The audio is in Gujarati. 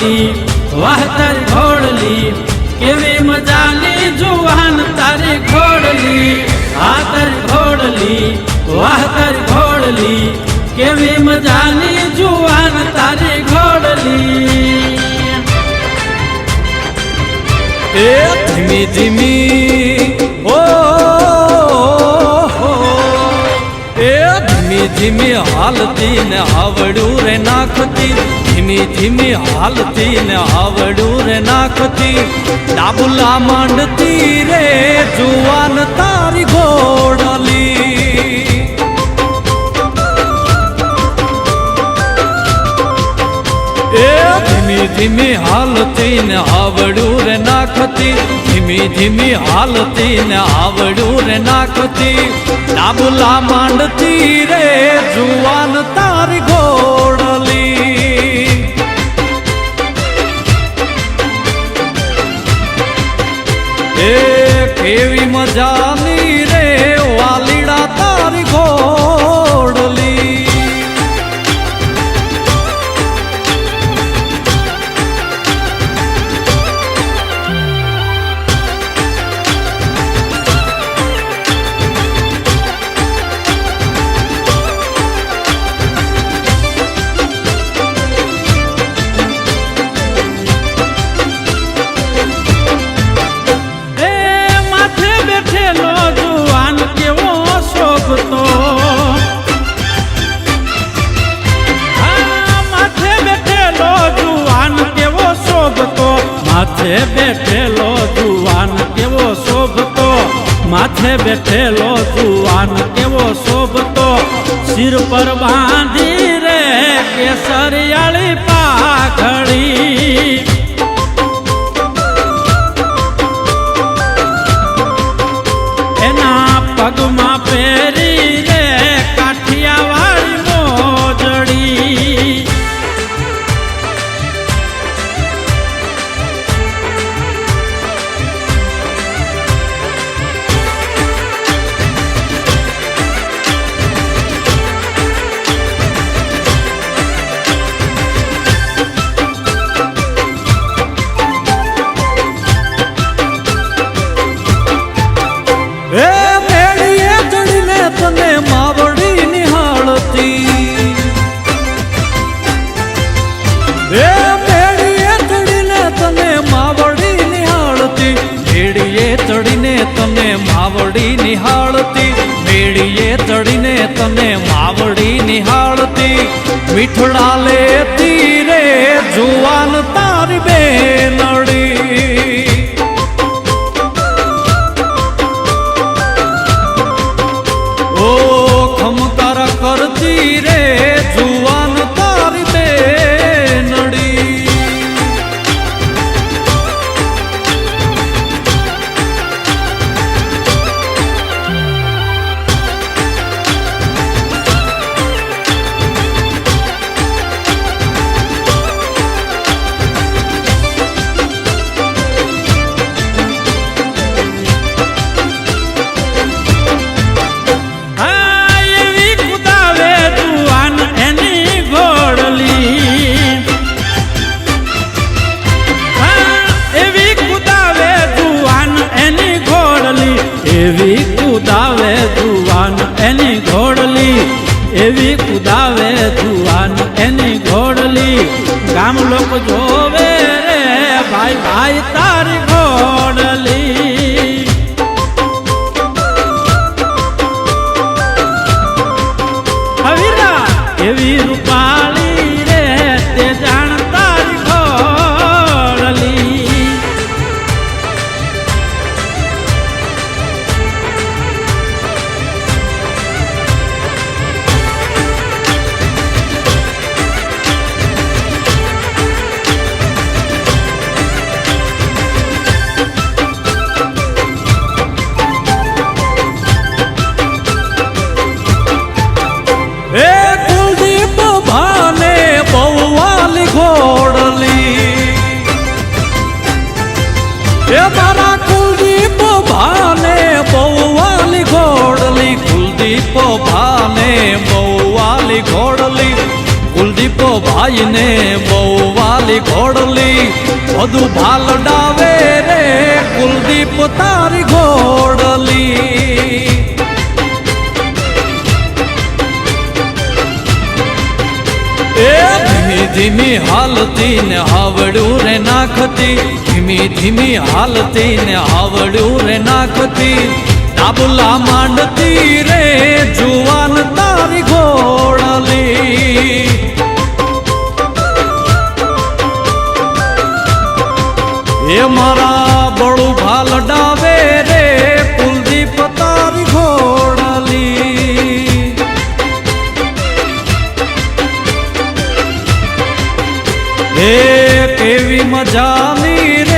ઘોડલી વાહ તારી ઘોડલી કેવી મજાની જુવાન તારી ઘોડલી આ તારી ઘોડલી વાહ તારી ઘોડલી કેવી મજાની જુવાન તારી ઘોડલી એ ધીમી ધીમી ઓ એ ધીમી ધીમી હાલતી ને આવડું રે નાખતી ધીમી ધીમી હાલતી ને આવડું રે નાખતી ડાબુલા માંડતી રે જુવાન તારી ઘોડલી એ ધીમી ધીમી હાલતી ને આવડું રે નાખતી ધીમી ધીમી હાલતી ને આવડું રે નાખતી ડાબુલા માંડતી રે જુવાન તારી ઘોડલી એ કેવી મજાની રે વાલીડા તારી ઘોડલી માથે બેઠેલો જુવાન કેવો શોભતો માથે બેઠેલો જુવાન કેવો શોભતો સિર પર બાંધી રે કેસરિયાળી પાઘડી એના પગમાં પહેરી રે કાઠિયાવાડી મોજડી માવડી નિહાળતી મેળીએ ચડીને તને માવડી નિહાળતી મીઠડા લેતી રે જુવાન તારી બેનડી ઓ ખમકાર કરતી રે જુવાન તારી બેનડી એવી કુદાવે જુવાન એની ઘોડલી એવી કુદાવે જુવાન એની ઘોડલી ગામ લોકો જોવે રે ભાઈ ભાઈ તારી ઘોડલી હવીરા એવી રૂપાળી રે તે જાણ તારી ઘોડલી ભાઈને બહુ વાલી ઘોડલી નાખતી બધું ભાલડાવે રે કુલદીપ તારી ઘોડલી એ ધીમી ધીમી હાલતી ને હાવડું રે નાખતી ધીમી ધીમી હાલતી ને હાવડું રે નાખતી ડાબલા માંડતી રે જુવાન તારી ઘોડલી એ મારા બળું ભાલડાવે રે કુલદીપ તારી ઘોડલી એ કેવી મજાની રે